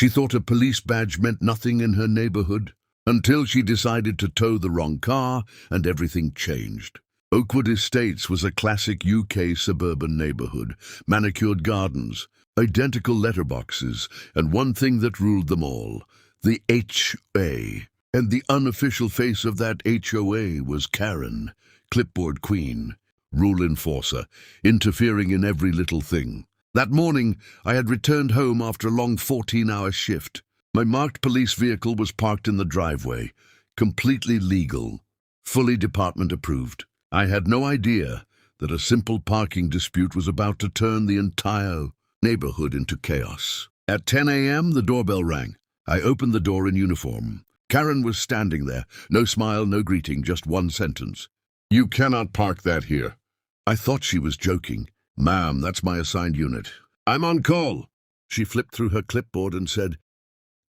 She thought a police badge meant nothing in her neighborhood until she decided to tow the wrong car and everything changed. Oakwood Estates was a classic UK suburban neighborhood, manicured gardens, identical letterboxes, and one thing that ruled them all, the HOA. And the unofficial face of that HOA was Karen, clipboard queen, rule enforcer, interfering in every little thing. That morning, I had returned home after a long 14-hour shift. My marked police vehicle was parked in the driveway, completely legal, fully department approved. I had no idea that a simple parking dispute was about to turn the entire neighborhood into chaos. At 10 a.m., the doorbell rang. I opened the door in uniform. Karen was standing there, no smile, no greeting, just one sentence. "You cannot park that here." I thought she was joking. "Ma'am, that's my assigned unit. I'm on call." She flipped through her clipboard and said,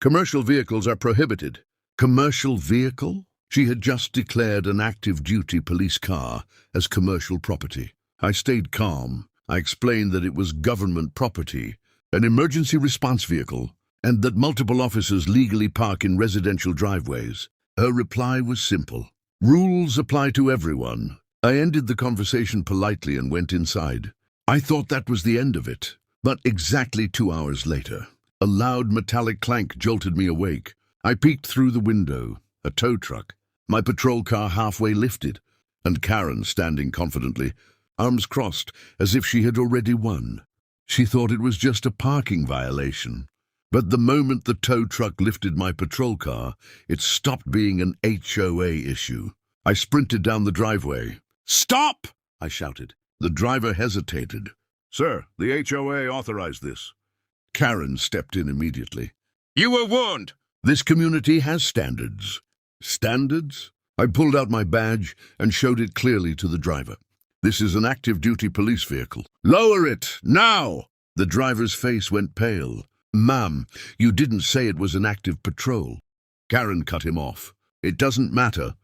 "Commercial vehicles are prohibited." Commercial vehicle? She had just declared an active duty police car as commercial property. I stayed calm. I explained that it was government property, an emergency response vehicle, and that multiple officers legally park in residential driveways. Her reply was simple. "Rules apply to everyone." I ended the conversation politely and went inside. I thought that was the end of it, but exactly 2 hours later, a loud metallic clank jolted me awake. I peeked through the window, a tow truck, my patrol car halfway lifted, and Karen standing confidently, arms crossed, as if she had already won. She thought it was just a parking violation. But the moment the tow truck lifted my patrol car, it stopped being an HOA issue. I sprinted down the driveway. "Stop!" I shouted. The driver hesitated. "Sir, the HOA authorized this." Karen stepped in immediately. "You were warned." "This community has standards." "Standards?" I pulled out my badge and showed it clearly to the driver. "This is an active duty police vehicle." "Lower it, now!" The driver's face went pale. "Ma'am, you didn't say it was an active patrol." Karen cut him off. "It doesn't matter.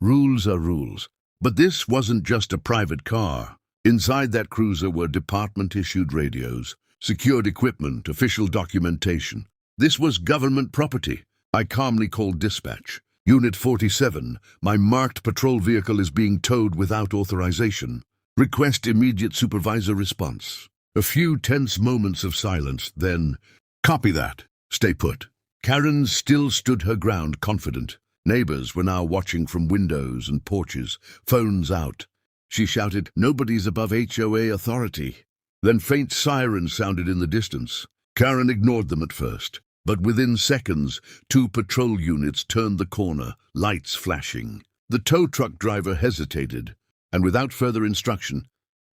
Rules are rules." But this wasn't just a private car. Inside that cruiser were department-issued radios, secured equipment, official documentation. This was government property. I calmly called dispatch. "Unit 47, my marked patrol vehicle is being towed without authorization. Request immediate supervisor response." A few tense moments of silence, then, "Copy that. Stay put." Karen still stood her ground, confident. Neighbors were now watching from windows and porches, phones out. She shouted, "Nobody's above HOA authority." Then faint sirens sounded in the distance. Karen ignored them at first, but within seconds, 2 patrol units turned the corner, lights flashing. The tow truck driver hesitated, and without further instruction,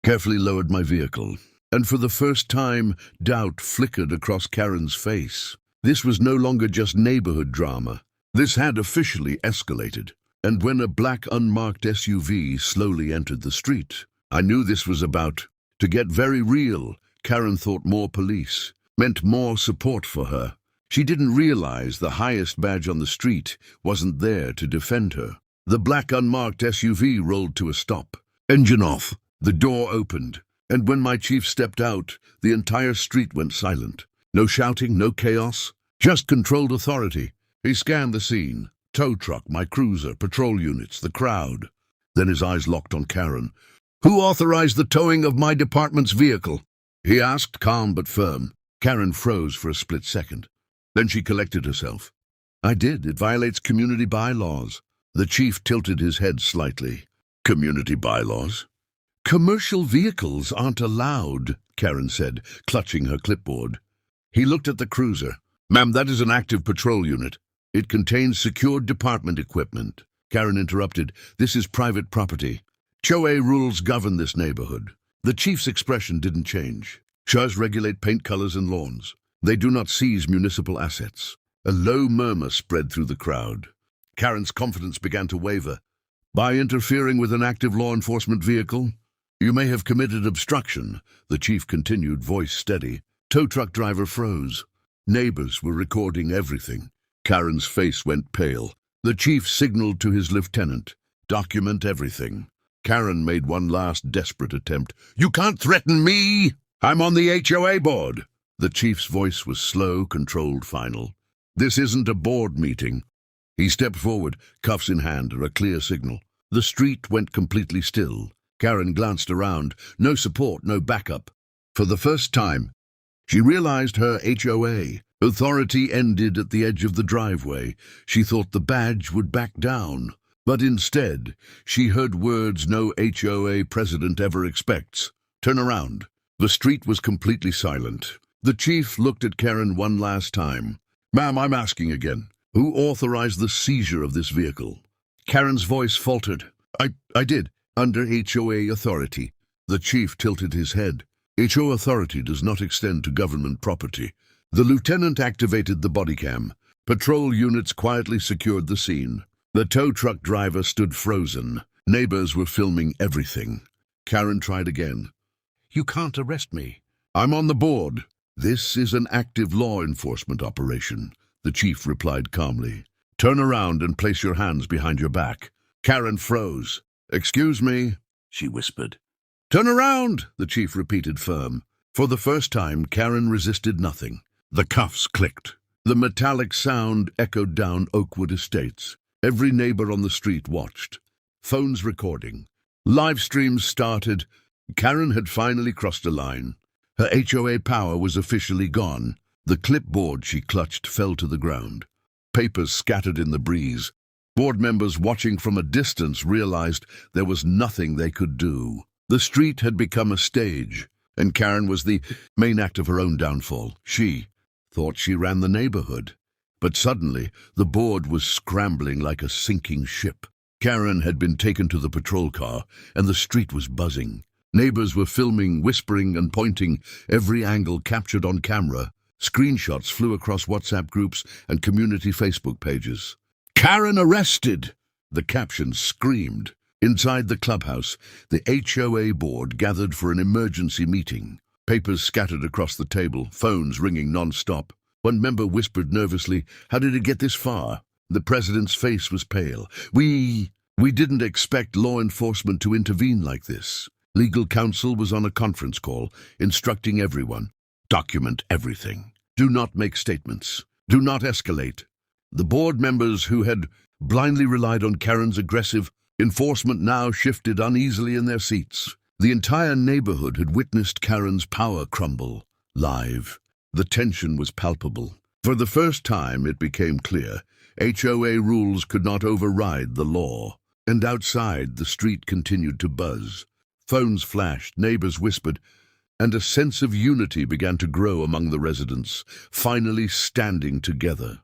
carefully lowered my vehicle. And for the first time, doubt flickered across Karen's face. This was no longer just neighborhood drama. This had officially escalated. And when a black unmarked SUV slowly entered the street, I knew this was about to get very real. Karen thought more police meant more support for her. She didn't realize the highest badge on the street wasn't there to defend her. The black unmarked SUV rolled to a stop. Engine off. The door opened. And when my chief stepped out, the entire street went silent. No shouting, no chaos, just controlled authority. He scanned the scene. Tow truck, my cruiser, patrol units, the crowd. Then his eyes locked on Karen. "Who authorized the towing of my department's vehicle?" he asked, calm but firm. Karen froze for a split second. Then she collected herself. "I did. It violates community bylaws." The chief tilted his head slightly. "Community bylaws?" "Commercial vehicles aren't allowed," Karen said, clutching her clipboard. He looked at the cruiser. "Ma'am, that is an active patrol unit. It contains secured department equipment." Karen interrupted. "This is private property. HOA rules govern this neighborhood." The chief's expression didn't change. "HOAs regulate paint colors and lawns. They do not seize municipal assets." A low murmur spread through the crowd. Karen's confidence began to waver. "By interfering with an active law enforcement vehicle, you may have committed obstruction," the chief continued, voice steady. Tow truck driver froze. Neighbors were recording everything. Karen's face went pale. The chief signaled to his lieutenant, "Document everything." Karen made one last desperate attempt. "You can't threaten me! I'm on the HOA board." The chief's voice was slow, controlled, final. "This isn't a board meeting." He stepped forward, cuffs in hand, a clear signal. The street went completely still. Karen glanced around. No support, no backup. For the first time, she realized her HOA authority ended at the edge of the driveway. She thought the badge would back down. But instead, she heard words no HOA president ever expects. "Turn around." The street was completely silent. The chief looked at Karen one last time. "Ma'am, I'm asking again. Who authorized the seizure of this vehicle?" Karen's voice faltered. I did, under HOA authority." The chief tilted his head. "HOA authority does not extend to government property." The lieutenant activated the body cam. Patrol units quietly secured the scene. The tow truck driver stood frozen. Neighbors were filming everything. Karen tried again. "You can't arrest me." "I'm on the board." "This is an active law enforcement operation," the chief replied calmly. "Turn around and place your hands behind your back." Karen froze. "Excuse me," she whispered. "Turn around," the chief repeated firm. For the first time, Karen resisted nothing. The cuffs clicked. The metallic sound echoed down Oakwood Estates. Every neighbor on the street watched. Phones recording. Live streams started. Karen had finally crossed a line. Her HOA power was officially gone. The clipboard she clutched fell to the ground. Papers scattered in the breeze. Board members watching from a distance realized there was nothing they could do. The street had become a stage, and Karen was the main act of her own downfall. She thought she ran the neighborhood. But suddenly, the board was scrambling like a sinking ship. Karen had been taken to the patrol car, and the street was buzzing. Neighbors were filming, whispering, and pointing, every angle captured on camera. Screenshots flew across WhatsApp groups and community Facebook pages. "Karen arrested!" The caption screamed. Inside the clubhouse, the HOA board gathered for an emergency meeting. Papers scattered across the table, phones ringing non-stop. One member whispered nervously, "How did it get this far?" The president's face was pale. We didn't expect law enforcement to intervene like this." Legal counsel was on a conference call, instructing everyone, "Document everything. Do not make statements. Do not escalate." The board members who had blindly relied on Karen's aggressive enforcement now shifted uneasily in their seats. The entire neighborhood had witnessed Karen's power crumble, live. The tension was palpable. For the first time, it became clear HOA rules could not override the law. And outside, the street continued to buzz. Phones flashed, neighbors whispered, and a sense of unity began to grow among the residents, finally standing together.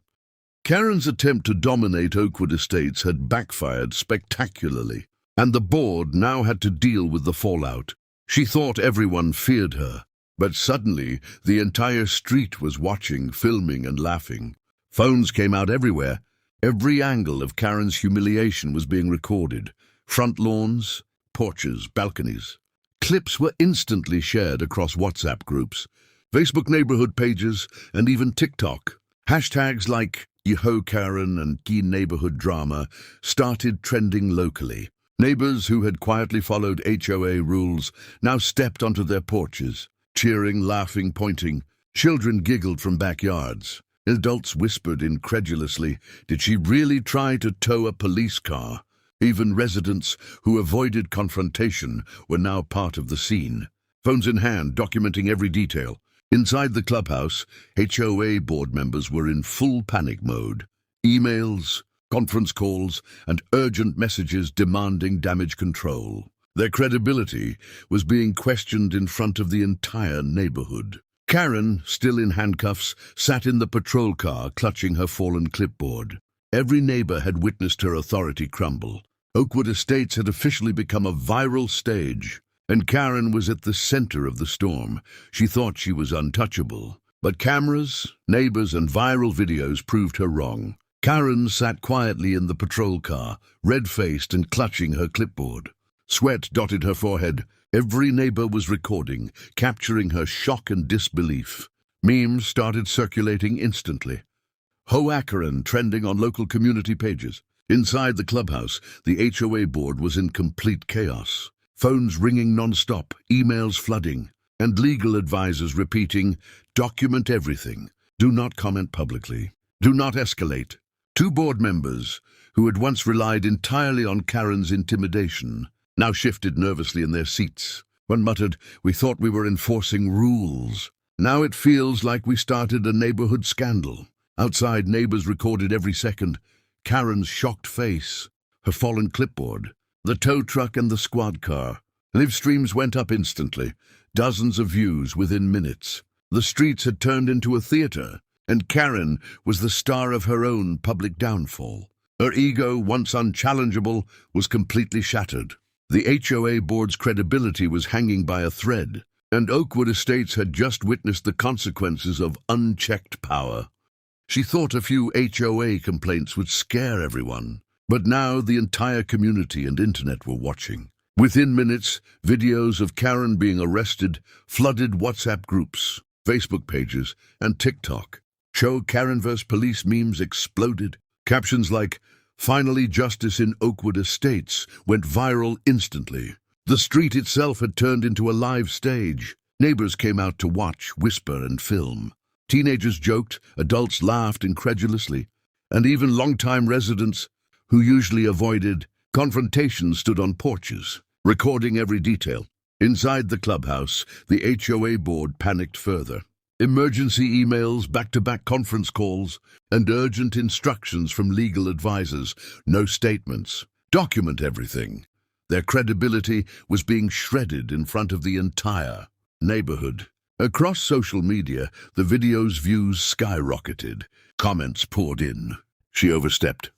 Karen's attempt to dominate Oakwood Estates had backfired spectacularly, and the board now had to deal with the fallout. She thought everyone feared her, but suddenly the entire street was watching, filming, and laughing. Phones came out everywhere. Every angle of Karen's humiliation was being recorded. Front lawns, porches, balconies. Clips were instantly shared across WhatsApp groups, Facebook neighborhood pages, and even TikTok. Hashtags like Yeho Karen and Key Neighborhood Drama started trending locally. Neighbors who had quietly followed HOA rules now stepped onto their porches, cheering, laughing, pointing. Children giggled from backyards. Adults whispered incredulously, "Did she really try to tow a police car?" Even residents who avoided confrontation were now part of the scene, phones in hand, documenting every detail. Inside the clubhouse, HOA board members were in full panic mode. Emails, conference calls, and urgent messages demanding damage control. Their credibility was being questioned in front of the entire neighborhood. Karen, still in handcuffs, sat in the patrol car clutching her fallen clipboard. Every neighbor had witnessed her authority crumble. Oakwood Estates had officially become a viral stage, and Karen was at the center of the storm. She thought she was untouchable. But cameras, neighbors, and viral videos proved her wrong. Karen sat quietly in the patrol car, red-faced and clutching her clipboard. Sweat dotted her forehead. Every neighbor was recording, capturing her shock and disbelief. Memes started circulating instantly. HOA Karen trending on local community pages. Inside the clubhouse, the HOA board was in complete chaos. Phones ringing non-stop, emails flooding. and legal advisors repeating, "Document everything. Do not comment publicly. Do not escalate." Two board members, who had once relied entirely on Karen's intimidation, now shifted nervously in their seats. One muttered, "We thought we were enforcing rules. Now it feels like we started a neighborhood scandal." Outside, neighbors recorded every second. Karen's shocked face, her fallen clipboard, the tow truck and the squad car. Live streams went up instantly, dozens of views within minutes. The streets had turned into a theater, and Karen was the star of her own public downfall. Her ego, once unchallengeable, was completely shattered. The HOA board's credibility was hanging by a thread, and Oakwood Estates had just witnessed the consequences of unchecked power. She thought a few HOA complaints would scare everyone, but now the entire community and internet were watching. Within minutes, videos of Karen being arrested flooded WhatsApp groups, Facebook pages, and TikTok. Show Karen vs. Police memes exploded. Captions like, "Finally justice in Oakwood Estates," went viral instantly. The street itself had turned into a live stage. Neighbors came out to watch, whisper, and film. Teenagers joked, adults laughed incredulously, and even longtime residents, who usually avoided confrontation, stood on porches, recording every detail. Inside the clubhouse, the HOA board panicked further. Emergency emails, back-to-back conference calls, and urgent instructions from legal advisors. No statements. Document everything. Their credibility was being shredded in front of the entire neighborhood. Across social media, the video's views skyrocketed. Comments poured in. "She overstepped.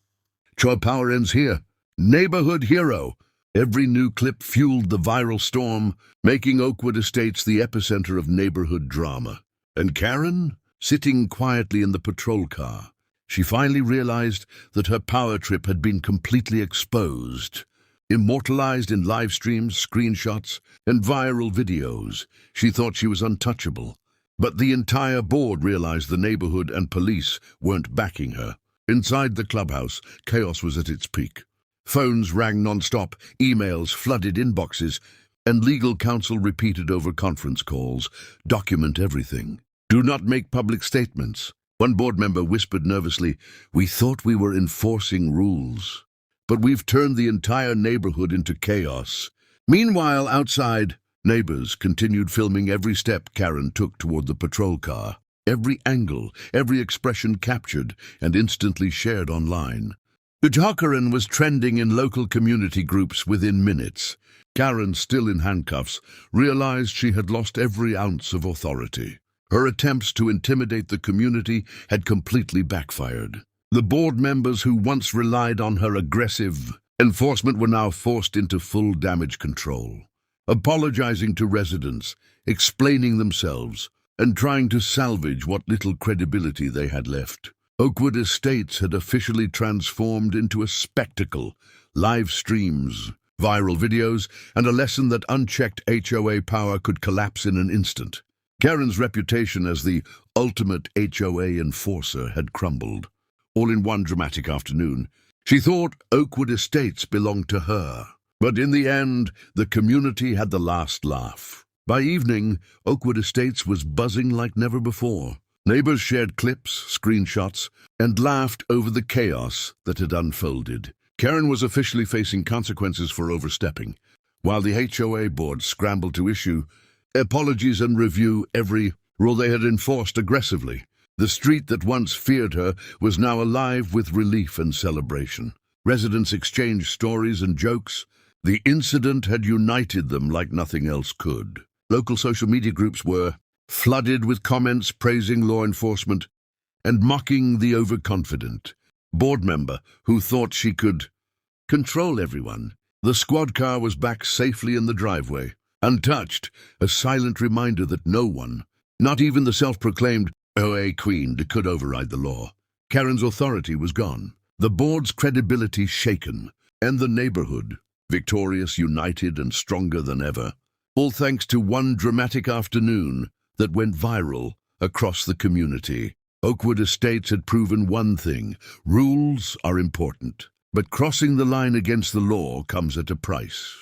Your power ends here. Neighborhood hero." Every new clip fueled the viral storm, making Oakwood Estates the epicenter of neighborhood drama. And Karen, sitting quietly in the patrol car, she finally realized that her power trip had been completely exposed. Immortalized in live streams, screenshots, and viral videos, she thought she was untouchable. But the entire board realized the neighborhood and police weren't backing her. Inside the clubhouse, chaos was at its peak. Phones rang non-stop, emails flooded inboxes, and legal counsel repeated over conference calls, "Document everything. Do not make public statements." One board member whispered nervously, "We thought we were enforcing rules, but we've turned the entire neighborhood into chaos." Meanwhile, outside, neighbors continued filming every step Karen took toward the patrol car. Every angle, every expression captured and instantly shared online. Karen was trending in local community groups within minutes. Karen, still in handcuffs, realized she had lost every ounce of authority. Her attempts to intimidate the community had completely backfired. The board members who once relied on her aggressive enforcement were now forced into full damage control, apologizing to residents, explaining themselves, and trying to salvage what little credibility they had left. Oakwood Estates had officially transformed into a spectacle. Live streams, viral videos, and a lesson that unchecked HOA power could collapse in an instant. Karen's reputation as the ultimate HOA enforcer had crumbled. All in one dramatic afternoon. She thought Oakwood Estates belonged to her. But in the end, the community had the last laugh. By evening, Oakwood Estates was buzzing like never before. Neighbors shared clips, screenshots, and laughed over the chaos that had unfolded. Karen was officially facing consequences for overstepping, while the HOA board scrambled to issue apologies and review every rule they had enforced aggressively. The street that once feared her was now alive with relief and celebration. Residents exchanged stories and jokes. The incident had united them like nothing else could. Local social media groups were flooded with comments praising law enforcement and mocking the overconfident board member who thought she could control everyone. The squad car was back safely in the driveway, untouched, a silent reminder that no one, not even the self-proclaimed HOA queen, could override the law. Karen's authority was gone, the board's credibility shaken, and the neighborhood victorious, united, and stronger than ever. All thanks to one dramatic afternoon that went viral across the community. Oakwood Estates had proven one thing: rules are important, but crossing the line against the law comes at a price.